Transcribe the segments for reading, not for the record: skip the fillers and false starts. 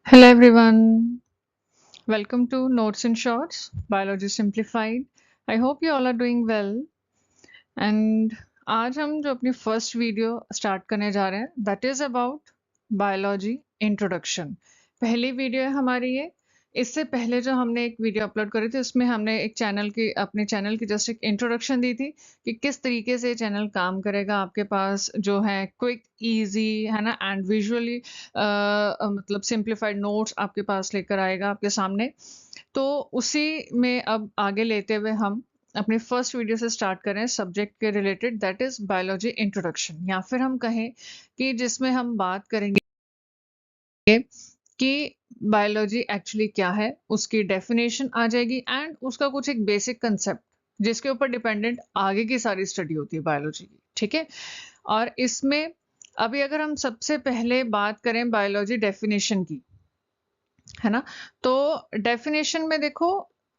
Hello everyone, welcome to Notes and Shorts, Biology Simplified. I hope you all are doing well. And आज हम जो अपनी first video start करने जा रहे हैं that is about biology introduction. पहली वीडियो है हमारी ये। इससे पहले जो हमने एक वीडियो अपलोड करी थी उसमें हमने अपने चैनल की जस्ट एक इंट्रोडक्शन दी थी कि किस तरीके से चैनल काम करेगा। आपके पास जो है क्विक इजी है ना एंड विजुअली मतलब सिंप्लीफाइड नोट्स आपके पास लेकर आएगा आपके सामने। तो उसी में अब आगे लेते हुए हम अपनी फर्स्ट वीडियो से स्टार्ट करें सब्जेक्ट के related that is biology introduction, या फिर हम कहें कि जिसमें हम बात करेंगे कि बायोलॉजी एक्चुअली क्या है, उसकी डेफिनेशन आ जाएगी एंड उसका कुछ एक बेसिक कंसेप्ट जिसके ऊपर डिपेंडेंट आगे की सारी स्टडी होती है बायोलॉजी की। ठीक है, और इसमें अभी अगर हम सबसे पहले बात करें बायोलॉजी डेफिनेशन की, है ना, तो डेफिनेशन में देखो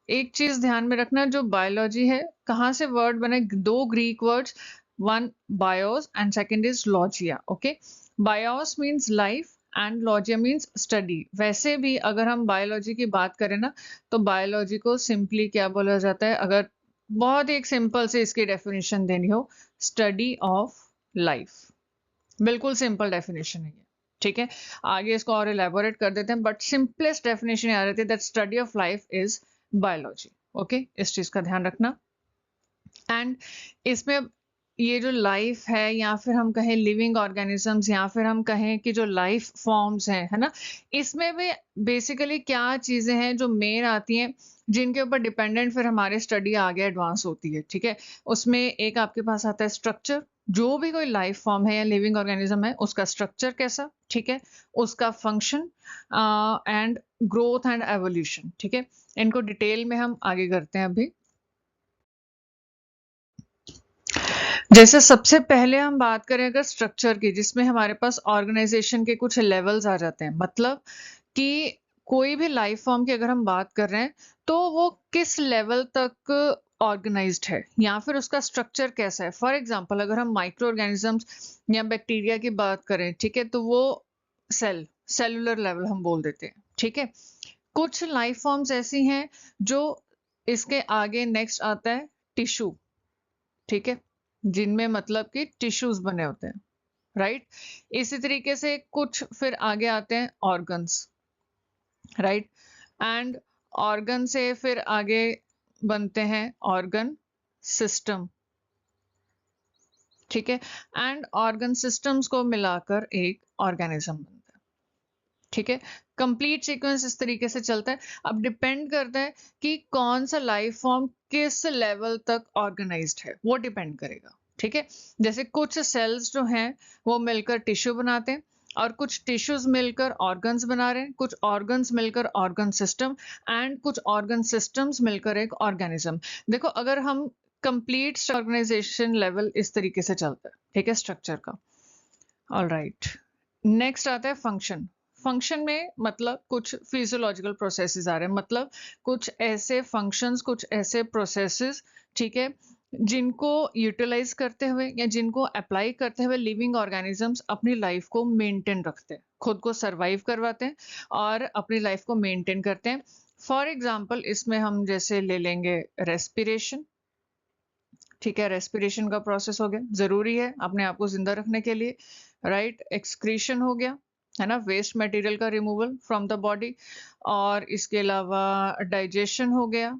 एक चीज ध्यान में रखना, जो बायोलॉजी है कहाँ से वर्ड बने, दो Greek words, one BIOS and second is लॉजिया। Okay, BIOS means life and लॉजिया means study. वैसे भी अगर हम बायोलॉजी की बात करें ना, तो बायोलॉजी को सिंपली क्या बोला जाता है, अगर बहुत एक सिंपल से इसकी डेफिनेशन देनी हो, स्टडी ऑफ लाइफ। बिल्कुल सिंपल डेफिनेशन है ये। ठीक है, आगे इसको और इलेबोरेट कर देते हैं, बट सिंपलेस्ट डेफिनेशन आ रही थी that study of life is biology. Okay, इस चीज का ध्यान रखना। एंड इसमें ये जो लाइफ है, या फिर हम कहें लिविंग ऑर्गेनिजम्स, या फिर हम कहें कि जो लाइफ फॉर्म्स हैं, है ना, इसमें भी बेसिकली क्या चीजें हैं जो मेन आती हैं जिनके ऊपर डिपेंडेंट फिर हमारी स्टडी आगे एडवांस होती है। ठीक है, उसमें एक आपके पास आता है स्ट्रक्चर, जो भी कोई लाइफ फॉर्म है या लिविंग ऑर्गेनिज्म है उसका स्ट्रक्चर कैसा, ठीक है, उसका function and growth and evolution. ठीक है, इनको डिटेल में हम आगे करते हैं अभी। जैसे सबसे पहले हम बात करें अगर स्ट्रक्चर की, जिसमें हमारे पास ऑर्गेनाइजेशन के कुछ लेवल्स आ जाते हैं, मतलब कि कोई भी लाइफ फॉर्म की अगर हम बात कर रहे हैं तो वो किस लेवल तक ऑर्गेनाइज्ड है या फिर उसका स्ट्रक्चर कैसा है। फॉर एग्जांपल अगर हम माइक्रो ऑर्गेनिजम्स या बैक्टीरिया की बात करें, ठीक है, तो वो सेलुलर लेवल हम बोल देते हैं। ठीक है, कुछ लाइफ फॉर्म्स ऐसी हैं जो, इसके आगे नेक्स्ट आता है टिश्यू। ठीक है, जिनमें मतलब कि टिश्यूज बने होते हैं, राइट। इसी तरीके से कुछ फिर आगे आते हैं ऑर्गन्स, राइट, एंड ऑर्गन से फिर आगे बनते हैं ऑर्गन सिस्टम। ठीक है, एंड ऑर्गन सिस्टम्स को मिलाकर एक ऑर्गेनिज्म बनता है। ठीक है, कंप्लीट सीक्वेंस इस तरीके से चलता है। अब डिपेंड करता है कि कौन सा लाइफ फॉर्म किस लेवल तक ऑर्गेनाइज्ड है, वो डिपेंड करेगा। ठीक है, जैसे कुछ सेल्स जो हैं वो मिलकर टिश्यू बनाते हैं, और कुछ टिश्यूज मिलकर ऑर्गन्स बना रहे हैं, कुछ ऑर्गन्स मिलकर ऑर्गन सिस्टम, एंड कुछ ऑर्गन सिस्टम्स मिलकर एक ऑर्गेनिज्म। देखो अगर हम कंप्लीट ऑर्गेनाइजेशन लेवल इस तरीके से चलता है, ठीक है, स्ट्रक्चर का। ऑल राइट, नेक्स्ट आता है फंक्शन। फंक्शन में मतलब कुछ फिजियोलॉजिकल प्रोसेसेस आ रहे हैं, मतलब कुछ ऐसे फंक्शंस, कुछ ऐसे प्रोसेसेस, ठीक है, जिनको यूटिलाइज करते हुए या जिनको अप्लाई करते हुए लिविंग ऑर्गेनिजम्स अपनी लाइफ को मेंटेन रखते हैं, खुद को सरवाइव करवाते हैं और अपनी लाइफ को मेंटेन करते हैं। फॉर एग्जाम्पल इसमें हम जैसे ले लेंगे रेस्पिरेशन। ठीक है, रेस्पिरेशन का प्रोसेस हो गया, जरूरी है अपने आप को जिंदा रखने के लिए, राइट। एक्सक्रीशन हो गया, है ना, वेस्ट मटेरियल का रिमूवल फ्रॉम द बॉडी, और इसके अलावा डाइजेशन हो गया।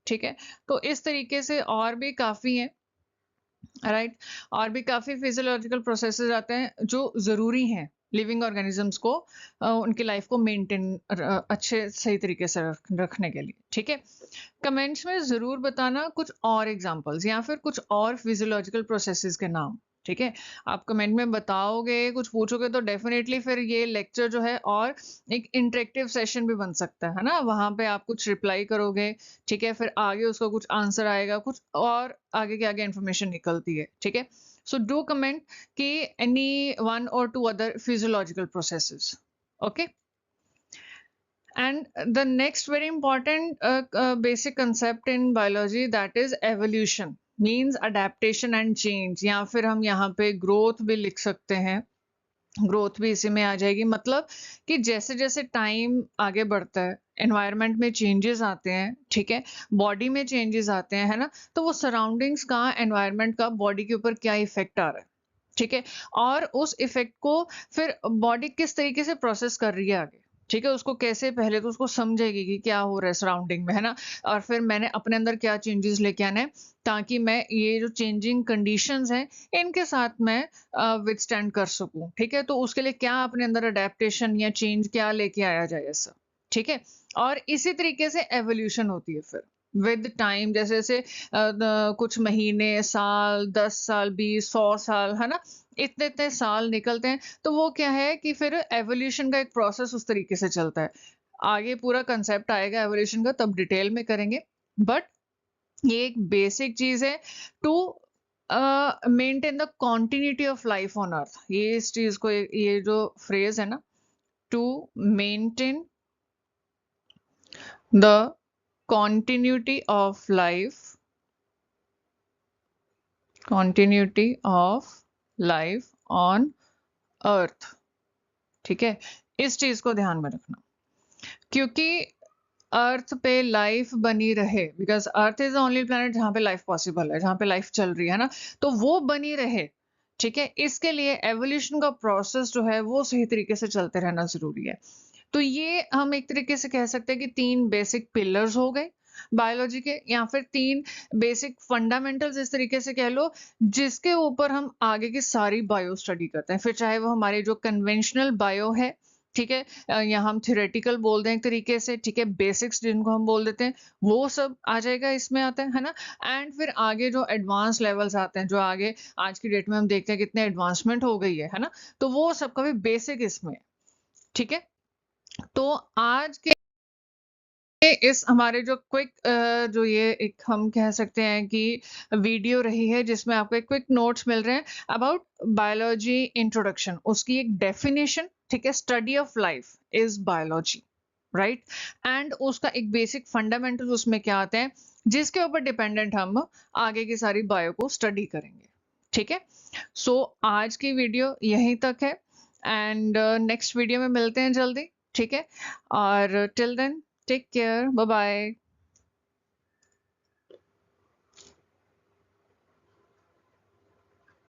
ठीक है, तो इस तरीके से और भी काफी है, राइट, और भी काफी फिजियोलॉजिकल प्रोसेसेस आते हैं जो जरूरी हैं लिविंग ऑर्गेनिजम्स को उनकी लाइफ को मेंटेन अच्छे सही तरीके से रखने के लिए। ठीक है, कमेंट्स में जरूर बताना कुछ और एग्जांपल्स या फिर कुछ और फिजियोलॉजिकल प्रोसेसेस के नाम। ठीक है, आप कमेंट में बताओगे, कुछ पूछोगे तो डेफिनेटली फिर ये लेक्चर जो है और एक इंटरेक्टिव सेशन भी बन सकता है ना, वहां पे आप कुछ रिप्लाई करोगे। ठीक है, फिर आगे उसका कुछ आंसर आएगा, कुछ और आगे के आगे इंफॉर्मेशन निकलती है। ठीक है, सो डू कमेंट कि एनी वन और two other physiological processes. Okay, and the next very important basic concept in biology, that is evolution, means adaptation and change, या फिर हम यहाँ पे growth भी लिख सकते हैं, ग्रोथ भी इसी में आ जाएगी। मतलब कि जैसे-जैसे टाइम आगे बढ़ता है, एनवायरनमेंट में चेंजेस आते हैं, ठीक है? बॉडी में चेंजेस आते हैं, है ना? तो वो सराउंडिंग्स का, एनवायरनमेंट का बॉडी के ऊपर क्या इफ़ेक्ट आ रहा है, ठीक है? और उस इफ़ेक्ट को फिर बॉडी किस तरीके से प्रोसेस कर रही है आगे, ठीक है? उसको कैसे, पहले तो उसको समझेगी कि क्या हो रहा है सराउंडिंग में, है ना? और फिर मैंने अपने अंदर क्या चेंजेस लेके आने हैं, ताकि मैं ये जो चेंजिंग कंडीशंस हैं, इनके साथ मैं विथस्टैंड कर सकूं, ठीक है? तो उसके लिए क्या अपने अंदर अडेप्टेशन या चेंज क्या लेके आया जाए ऐसा, ठीक है? और इसी तरीके से एवोल्यूशन होती है फिर विद टाइम, जैसे जैसे कुछ महीने, साल, 10 साल, 20, 100 साल, है ना? इतने इतने साल निकलते हैं, तो वो क्या है कि फिर एवोल्यूशन का एक प्रोसेस उस तरीके से चलता है। आगे पूरा कंसेप्ट आएगा एवोल्यूशन का, तब डिटेल में करेंगे। बट ये एक बेसिक चीज है to maintain the continuity of life on earth. ये इस चीज को, ये जो फ्रेज है ना, to maintain the continuity of life, continuity of life on earth, ठीक है? इस चीज को ध्यान में रखना, क्योंकि अर्थ पे लाइफ बनी रहे, because earth is the only planet जहाँ पे लाइफ पॉसिबल है, जहाँ पे लाइफ चल रही है ना, तो वो बनी रहे, ठीक है? इसके लिए एवोल्यूशन का प्रोसेस जो है वो सही तरीके से चलते रहना जरूरी है। तो ये हम एक तरीके से कह सकते हैं कि 3 बेसिक पिलर्स हो गए बायोलॉजी के, या फिर 3 बेसिक फंडामेंटल्स इस तरीके से कह लो, जिसके ऊपर हम आगे की सारी बायो स्टडी करते हैं। फिर चाहे वो हमारी जो कन्वेंशनल बायो है, ठीक है, या हम थ्योरेटिकल बोल दें एक तरीके से, ठीक है, बेसिक्स जिनको हम बोल देते हैं, वो सब आ जाएगा, इसमें आता है ना? एंड फिर आगे जो एडवांस लेवल्स आते हैं, जो आगे आज की डेट में हम देखते हैं कितने एडवांसमेंट हो गई है ना? तो वो सबका भी बेसिक इसमें है, ठीक है? तो आज के इस हमारे जो क्विक, जो ये एक हम कह सकते हैं कि वीडियो रही है, जिसमें आपको एक क्विक नोट्स मिल रहे हैं अबाउट बायोलॉजी इंट्रोडक्शन, उसकी एक डेफिनेशन, ठीक है? Study of life is biology, right? And उसका एक बेसिक फंडामेंटल उसमें क्या आते हैं, जिसके ऊपर डिपेंडेंट हम आगे की सारी बायो को स्टडी करेंगे, ठीक है? सो आज की वीडियो यहीं तक है, एंड नेक्स्ट वीडियो में मिलते हैं जल्दी, ठीक है? और till then, take care. Bye bye.